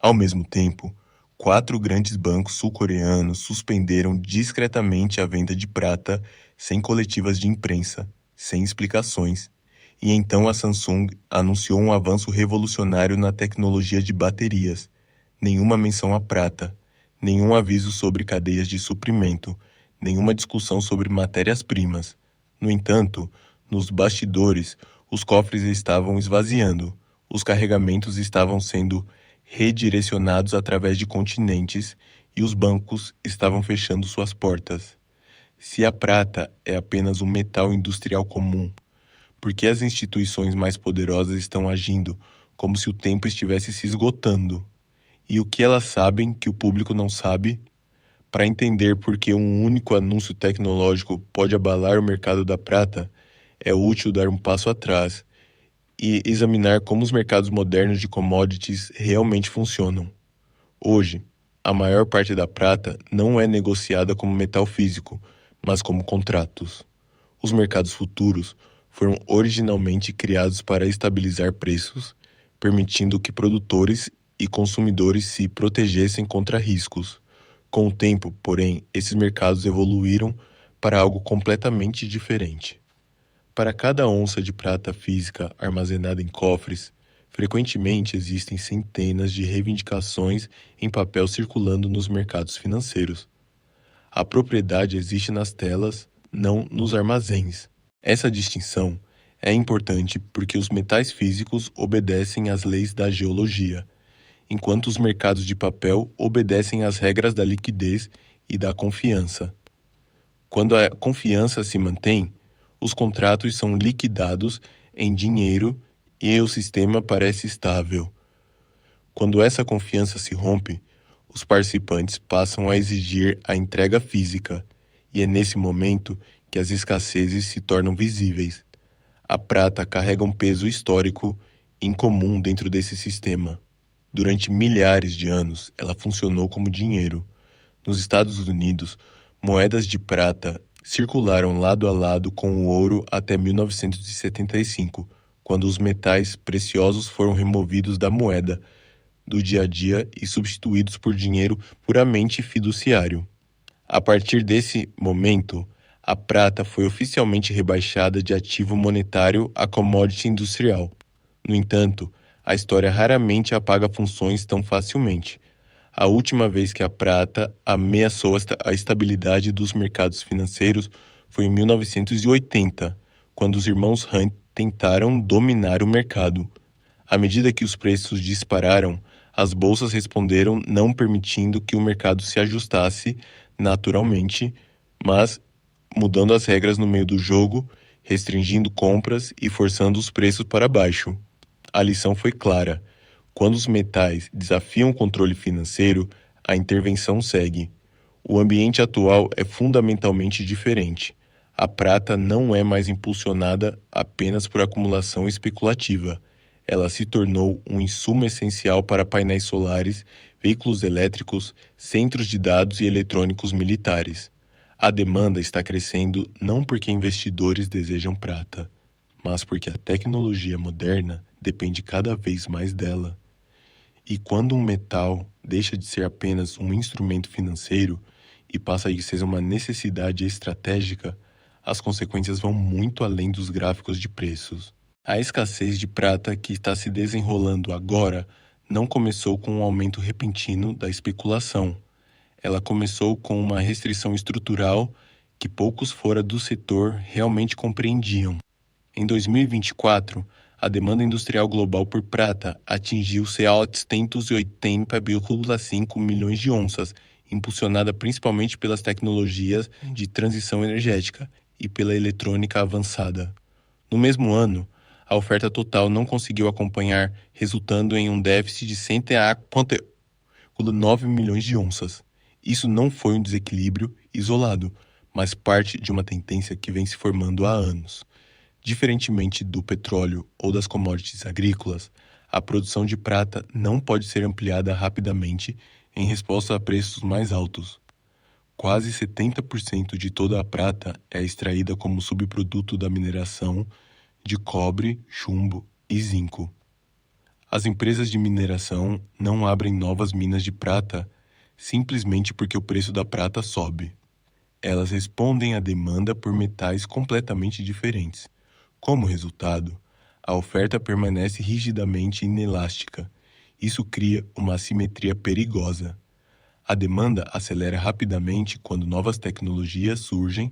Ao mesmo tempo, 4 grandes bancos sul-coreanos suspenderam discretamente a venda de prata sem coletivas de imprensa, sem explicações, e então a Samsung anunciou um avanço revolucionário na tecnologia de baterias. Nenhuma menção à prata, nenhum aviso sobre cadeias de suprimento, nenhuma discussão sobre matérias-primas. No entanto, nos bastidores, os cofres estavam esvaziando, os carregamentos estavam sendo redirecionados através de continentes e os bancos estavam fechando suas portas. Se a prata é apenas um metal industrial comum, por que as instituições mais poderosas estão agindo como se o tempo estivesse se esgotando? E o que elas sabem que o público não sabe? Para entender por que um único anúncio tecnológico pode abalar o mercado da prata, é útil dar um passo atrás e examinar como os mercados modernos de commodities realmente funcionam. Hoje, a maior parte da prata não é negociada como metal físico, mas como contratos. Os mercados futuros foram originalmente criados para estabilizar preços, permitindo que produtores e consumidores se protegessem contra riscos. Com o tempo, porém, esses mercados evoluíram para algo completamente diferente. Para cada onça de prata física armazenada em cofres, frequentemente existem centenas de reivindicações em papel circulando nos mercados financeiros. A propriedade existe nas telas, não nos armazéns. Essa distinção é importante porque os metais físicos obedecem às leis da geologia, enquanto os mercados de papel obedecem às regras da liquidez e da confiança. Quando a confiança se mantém, os contratos são liquidados em dinheiro e o sistema parece estável. Quando essa confiança se rompe, os participantes passam a exigir a entrega física, e é nesse momento que as escassezes se tornam visíveis. A prata carrega um peso histórico incomum dentro desse sistema. Durante milhares de anos, ela funcionou como dinheiro. Nos Estados Unidos, moedas de prata circularam lado a lado com o ouro até 1975, quando os metais preciosos foram removidos da moeda do dia a dia e substituídos por dinheiro puramente fiduciário. A partir desse momento, a prata foi oficialmente rebaixada de ativo monetário a commodity industrial. No entanto, a história raramente apaga funções tão facilmente. A última vez que a prata ameaçou a estabilidade dos mercados financeiros foi em 1980, quando os irmãos Hunt tentaram dominar o mercado. À medida que os preços dispararam, as bolsas responderam, não permitindo que o mercado se ajustasse naturalmente, mas mudando as regras no meio do jogo, restringindo compras e forçando os preços para baixo. A lição foi clara. Quando os metais desafiam o controle financeiro, a intervenção segue. O ambiente atual é fundamentalmente diferente. A prata não é mais impulsionada apenas por acumulação especulativa. Ela se tornou um insumo essencial para painéis solares, veículos elétricos, centros de dados e eletrônicos militares. A demanda está crescendo não porque investidores desejam prata, mas porque a tecnologia moderna depende cada vez mais dela. E quando um metal deixa de ser apenas um instrumento financeiro e passa a ser uma necessidade estratégica, as consequências vão muito além dos gráficos de preços. A escassez de prata que está se desenrolando agora não começou com um aumento repentino da especulação. Ela começou com uma restrição estrutural que poucos fora do setor realmente compreendiam. Em 2024, a demanda industrial global por prata atingiu 680,5 milhões de onças, impulsionada principalmente pelas tecnologias de transição energética e pela eletrônica avançada. No mesmo ano, a oferta total não conseguiu acompanhar, resultando em um déficit de 100,9 milhões de onças. Isso não foi um desequilíbrio isolado, mas parte de uma tendência que vem se formando há anos. Diferentemente do petróleo ou das commodities agrícolas, a produção de prata não pode ser ampliada rapidamente em resposta a preços mais altos. Quase 70% de toda a prata é extraída como subproduto da mineração de cobre, chumbo e zinco. As empresas de mineração não abrem novas minas de prata simplesmente porque o preço da prata sobe. Elas respondem à demanda por metais completamente diferentes. Como resultado, a oferta permanece rigidamente inelástica. Isso cria uma assimetria perigosa. A demanda acelera rapidamente quando novas tecnologias surgem,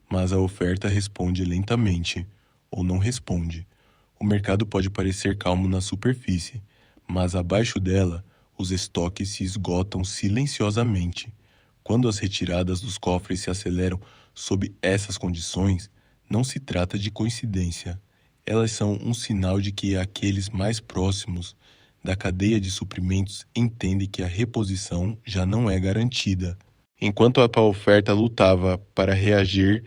mas a oferta responde lentamente, ou não responde. O mercado pode parecer calmo na superfície, mas abaixo dela, os estoques se esgotam silenciosamente. Quando as retiradas dos cofres se aceleram sob essas condições, não se trata de coincidência. Elas são um sinal de que aqueles mais próximos da cadeia de suprimentos entendem que a reposição já não é garantida. Enquanto a oferta lutava para reagir,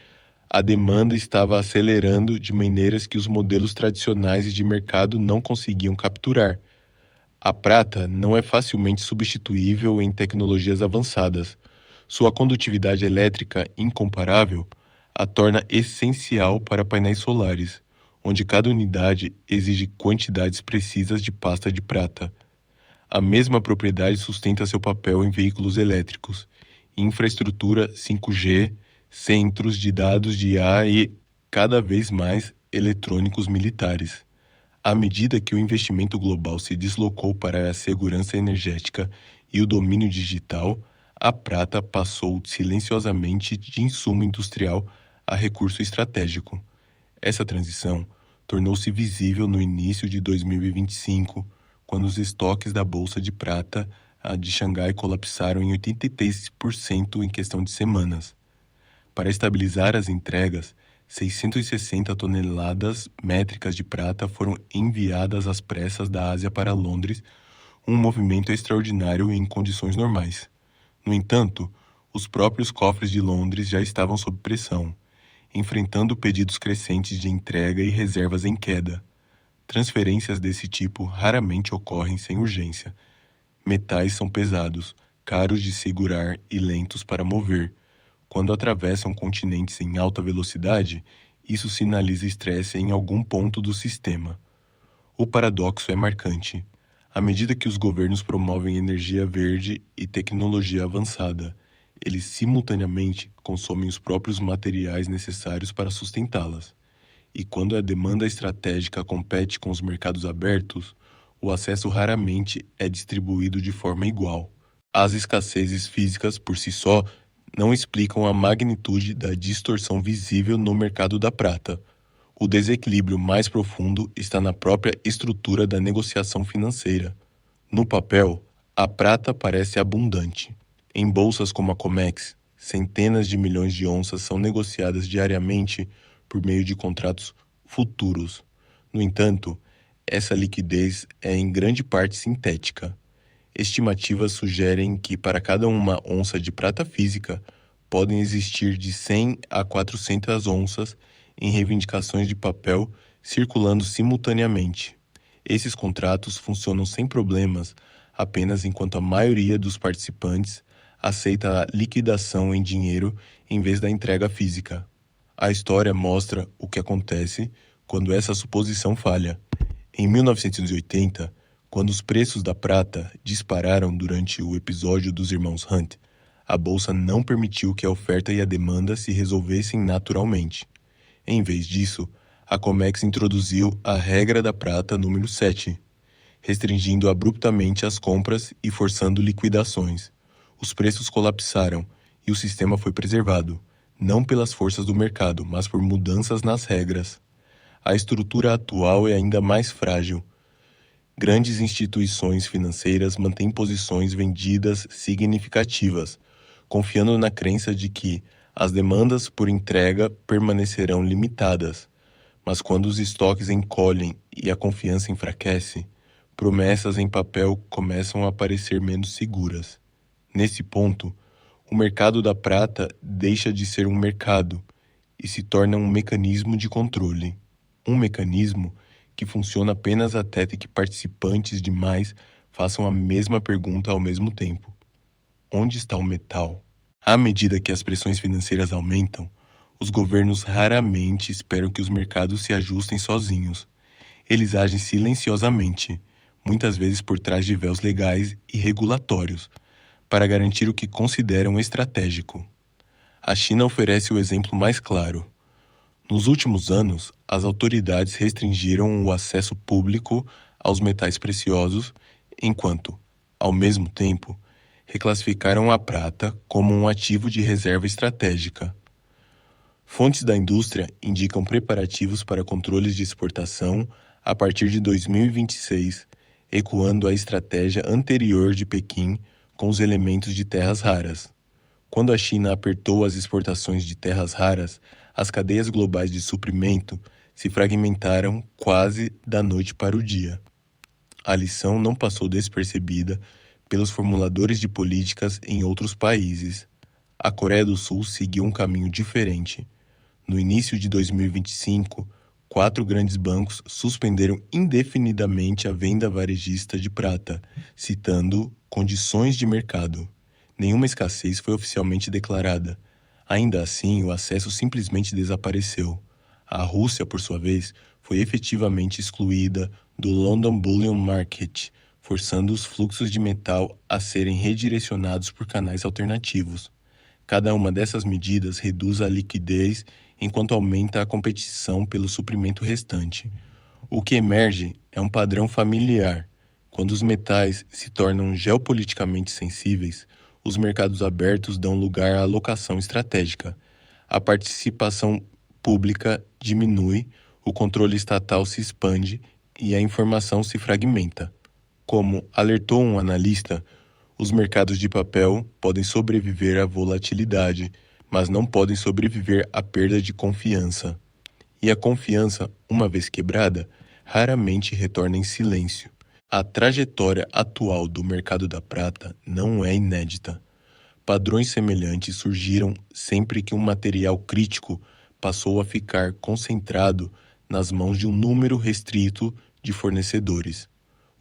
a demanda estava acelerando de maneiras que os modelos tradicionais de mercado não conseguiam capturar. A prata não é facilmente substituível em tecnologias avançadas. Sua condutividade elétrica incomparável a torna essencial para painéis solares, onde cada unidade exige quantidades precisas de pasta de prata. A mesma propriedade sustenta seu papel em veículos elétricos, infraestrutura 5G, centros de dados de IA e, cada vez mais, eletrônicos militares. À medida que o investimento global se deslocou para a segurança energética e o domínio digital, a prata passou silenciosamente de insumo industrial a recurso estratégico. Essa transição tornou-se visível no início de 2025, quando os estoques da Bolsa de Prata de Xangai colapsaram em 83% em questão de semanas. Para estabilizar as entregas, 660 toneladas métricas de prata foram enviadas às pressas da Ásia para Londres, um movimento extraordinário em condições normais. No entanto, os próprios cofres de Londres já estavam sob pressão, enfrentando pedidos crescentes de entrega e reservas em queda. Transferências desse tipo raramente ocorrem sem urgência. Metais são pesados, caros de segurar e lentos para mover. Quando atravessam continentes em alta velocidade, isso sinaliza estresse em algum ponto do sistema. O paradoxo é marcante. À medida que os governos promovem energia verde e tecnologia avançada, eles simultaneamente consomem os próprios materiais necessários para sustentá-las. E quando a demanda estratégica compete com os mercados abertos, o acesso raramente é distribuído de forma igual. As escassezes físicas, por si só, não explicam a magnitude da distorção visível no mercado da prata. O desequilíbrio mais profundo está na própria estrutura da negociação financeira. No papel, a prata parece abundante. Em bolsas como a COMEX, centenas de milhões de onças são negociadas diariamente por meio de contratos futuros. No entanto, essa liquidez é em grande parte sintética. Estimativas sugerem que para cada uma onça de prata física, podem existir de 100 a 400 onças em reivindicações de papel circulando simultaneamente. Esses contratos funcionam sem problemas apenas enquanto a maioria dos participantes aceita a liquidação em dinheiro em vez da entrega física. A história mostra o que acontece quando essa suposição falha. Em 1980, quando os preços da prata dispararam durante o episódio dos irmãos Hunt, a bolsa não permitiu que a oferta e a demanda se resolvessem naturalmente. Em vez disso, a COMEX introduziu a regra da prata número 7, restringindo abruptamente as compras e forçando liquidações. Os preços colapsaram e o sistema foi preservado, não pelas forças do mercado, mas por mudanças nas regras. A estrutura atual é ainda mais frágil. Grandes instituições financeiras mantêm posições vendidas significativas, confiando na crença de que as demandas por entrega permanecerão limitadas. Mas quando os estoques encolhem e a confiança enfraquece, promessas em papel começam a parecer menos seguras. Nesse ponto, o mercado da prata deixa de ser um mercado e se torna um mecanismo de controle. Um mecanismo que funciona apenas até que participantes demais façam a mesma pergunta ao mesmo tempo. Onde está o metal? À medida que as pressões financeiras aumentam, os governos raramente esperam que os mercados se ajustem sozinhos. Eles agem silenciosamente, muitas vezes por trás de véus legais e regulatórios, para garantir o que consideram estratégico. A China oferece o exemplo mais claro. Nos últimos anos, as autoridades restringiram o acesso público aos metais preciosos, enquanto, ao mesmo tempo, reclassificaram a prata como um ativo de reserva estratégica. Fontes da indústria indicam preparativos para controles de exportação a partir de 2026, ecoando a estratégia anterior de Pequim com os elementos de terras raras. Quando a China apertou as exportações de terras raras, as cadeias globais de suprimento se fragmentaram quase da noite para o dia. A lição não passou despercebida pelos formuladores de políticas em outros países. A Coreia do Sul seguiu um caminho diferente. No início de 2025, 4 grandes bancos suspenderam indefinidamente a venda varejista de prata, citando condições de mercado. Nenhuma escassez foi oficialmente declarada. Ainda assim, o acesso simplesmente desapareceu. A Rússia, por sua vez, foi efetivamente excluída do London Bullion Market, forçando os fluxos de metal a serem redirecionados por canais alternativos. Cada uma dessas medidas reduz a liquidez enquanto aumenta a competição pelo suprimento restante. O que emerge é um padrão familiar. Quando os metais se tornam geopoliticamente sensíveis, os mercados abertos dão lugar à alocação estratégica. A participação pública diminui, o controle estatal se expande e a informação se fragmenta. Como alertou um analista, os mercados de papel podem sobreviver à volatilidade, mas não podem sobreviver à perda de confiança. E a confiança, uma vez quebrada, raramente retorna em silêncio. A trajetória atual do mercado da prata não é inédita. Padrões semelhantes surgiram sempre que um material crítico passou a ficar concentrado nas mãos de um número restrito de fornecedores.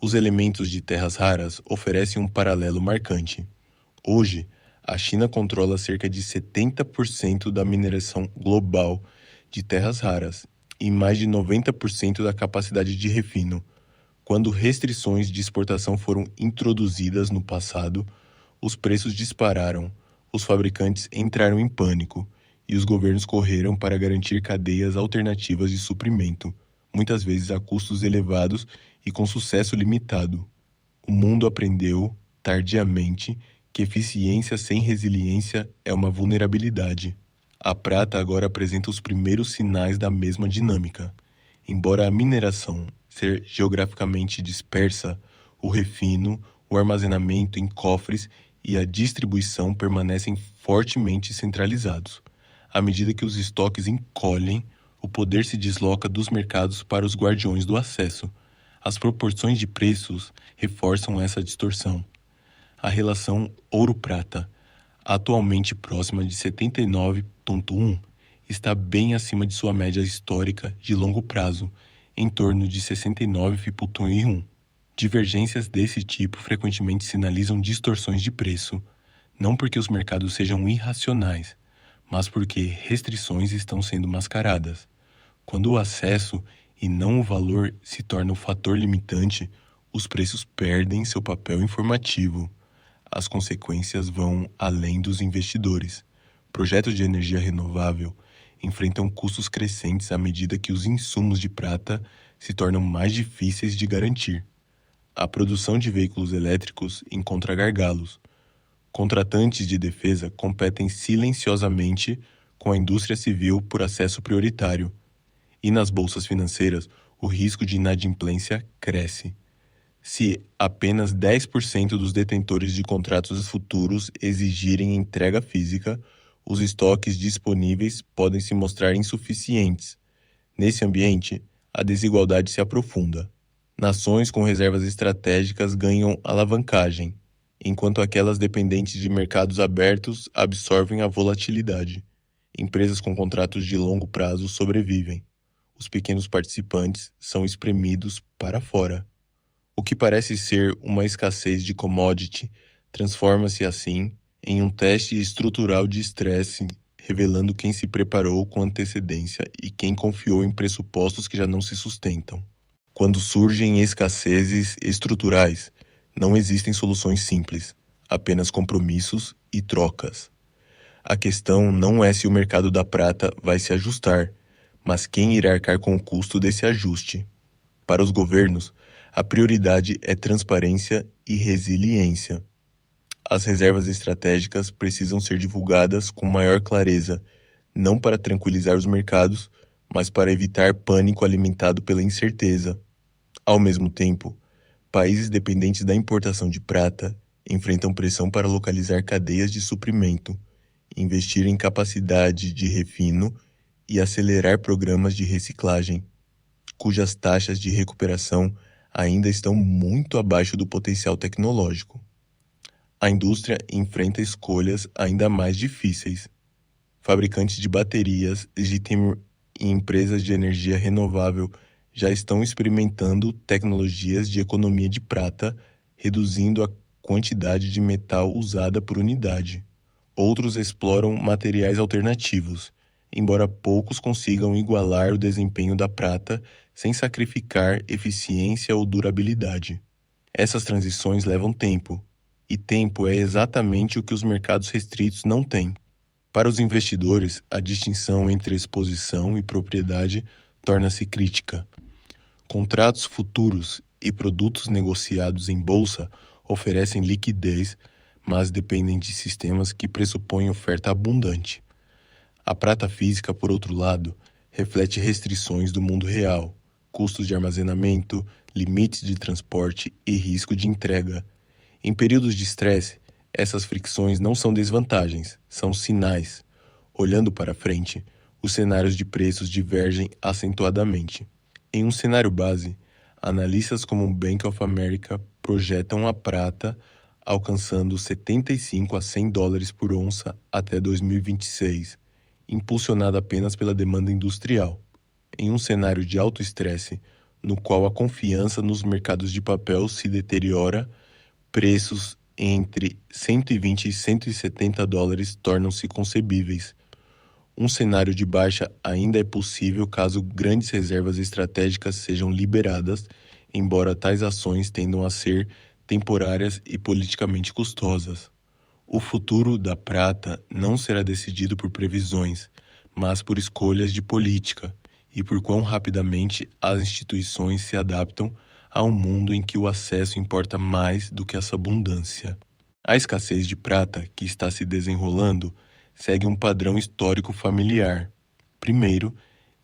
Os elementos de terras raras oferecem um paralelo marcante. Hoje, a China controla cerca de 70% da mineração global de terras raras e mais de 90% da capacidade de refino. Quando restrições de exportação foram introduzidas no passado, os preços dispararam, os fabricantes entraram em pânico e os governos correram para garantir cadeias alternativas de suprimento, muitas vezes a custos elevados e com sucesso limitado. O mundo aprendeu, tardiamente, que eficiência sem resiliência é uma vulnerabilidade. A prata agora apresenta os primeiros sinais da mesma dinâmica. Embora a mineração ser geograficamente dispersa, o refino, o armazenamento em cofres e a distribuição permanecem fortemente centralizados. À medida que os estoques encolhem, o poder se desloca dos mercados para os guardiões do acesso. As proporções de preços reforçam essa distorção. A relação ouro-prata, atualmente próxima de 79,1, está bem acima de sua média histórica de longo prazo, em torno de 69,1. Divergências desse tipo frequentemente sinalizam distorções de preço, não porque os mercados sejam irracionais, mas porque restrições estão sendo mascaradas. Quando o acesso e não o valor se torna o fator limitante, os preços perdem seu papel informativo. As consequências vão além dos investidores. Projetos de energia renovável enfrentam custos crescentes à medida que os insumos de prata se tornam mais difíceis de garantir. A produção de veículos elétricos encontra gargalos. Contratantes de defesa competem silenciosamente com a indústria civil por acesso prioritário. E nas bolsas financeiras, o risco de inadimplência cresce. Se apenas 10% dos detentores de contratos futuros exigirem entrega física, os estoques disponíveis podem se mostrar insuficientes. Nesse ambiente, a desigualdade se aprofunda. Nações com reservas estratégicas ganham alavancagem, enquanto aquelas dependentes de mercados abertos absorvem a volatilidade. Empresas com contratos de longo prazo sobrevivem. Os pequenos participantes são espremidos para fora. O que parece ser uma escassez de commodity transforma-se assim em um teste estrutural de estresse, revelando quem se preparou com antecedência e quem confiou em pressupostos que já não se sustentam. Quando surgem escassezes estruturais, não existem soluções simples, apenas compromissos e trocas. A questão não é se o mercado da prata vai se ajustar, mas quem irá arcar com o custo desse ajuste. Para os governos, a prioridade é transparência e resiliência. As reservas estratégicas precisam ser divulgadas com maior clareza, não para tranquilizar os mercados, mas para evitar pânico alimentado pela incerteza. Ao mesmo tempo, países dependentes da importação de prata enfrentam pressão para localizar cadeias de suprimento, investir em capacidade de refino e acelerar programas de reciclagem, cujas taxas de recuperação ainda estão muito abaixo do potencial tecnológico. A indústria enfrenta escolhas ainda mais difíceis. Fabricantes de baterias, lithium e empresas de energia renovável já estão experimentando tecnologias de economia de prata, reduzindo a quantidade de metal usada por unidade. Outros exploram materiais alternativos, embora poucos consigam igualar o desempenho da prata sem sacrificar eficiência ou durabilidade. Essas transições levam tempo, e tempo é exatamente o que os mercados restritos não têm. Para os investidores, a distinção entre exposição e propriedade torna-se crítica. Contratos futuros e produtos negociados em bolsa oferecem liquidez, mas dependem de sistemas que pressupõem oferta abundante. A prata física, por outro lado, reflete restrições do mundo real, custos de armazenamento, limites de transporte e risco de entrega. Em períodos de estresse, essas fricções não são desvantagens, são sinais. Olhando para frente, os cenários de preços divergem acentuadamente. Em um cenário base, analistas como o Bank of America projetam a prata alcançando 75 a 100 dólares por onça até 2026, impulsionada apenas pela demanda industrial. Em um cenário de alto estresse, no qual a confiança nos mercados de papel se deteriora, preços entre 120 e 170 dólares tornam-se concebíveis. Um cenário de baixa ainda é possível caso grandes reservas estratégicas sejam liberadas, embora tais ações tendam a ser temporárias e politicamente custosas. O futuro da prata não será decidido por previsões, mas por escolhas de política e por quão rapidamente as instituições se adaptam a um mundo em que o acesso importa mais do que essa abundância. A escassez de prata que está se desenrolando segue um padrão histórico familiar. Primeiro,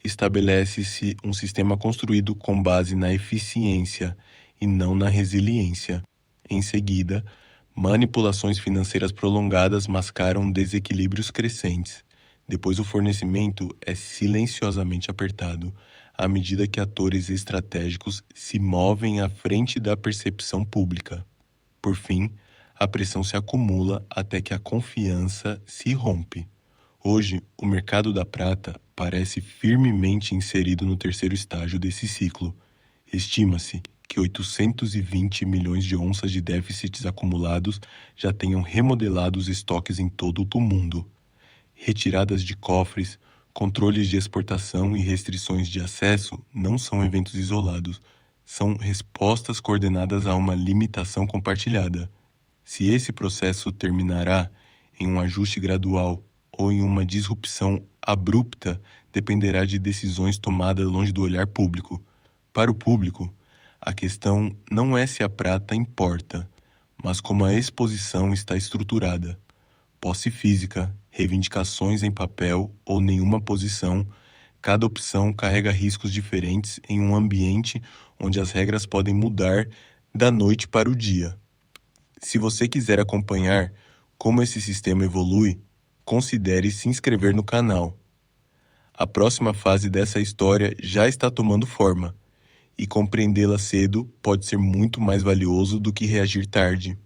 estabelece-se um sistema construído com base na eficiência e não na resiliência. Em seguida, manipulações financeiras prolongadas mascaram desequilíbrios crescentes. Depois, o fornecimento é silenciosamente apertado à medida que atores estratégicos se movem à frente da percepção pública. Por fim, a pressão se acumula até que a confiança se rompe. Hoje, o mercado da prata parece firmemente inserido no terceiro estágio desse ciclo. Estima-se que 820 milhões de onças de déficits acumulados já tenham remodelado os estoques em todo o mundo. Retiradas de cofres, controles de exportação e restrições de acesso não são eventos isolados, são respostas coordenadas a uma limitação compartilhada. Se esse processo terminará em um ajuste gradual ou em uma disrupção abrupta, dependerá de decisões tomadas longe do olhar público. Para o público, a questão não é se a prata importa, mas como a exposição está estruturada. Posse física, reivindicações em papel ou nenhuma posição, cada opção carrega riscos diferentes em um ambiente onde as regras podem mudar da noite para o dia. Se você quiser acompanhar como esse sistema evolui, considere se inscrever no canal. A próxima fase dessa história já está tomando forma, e compreendê-la cedo pode ser muito mais valioso do que reagir tarde.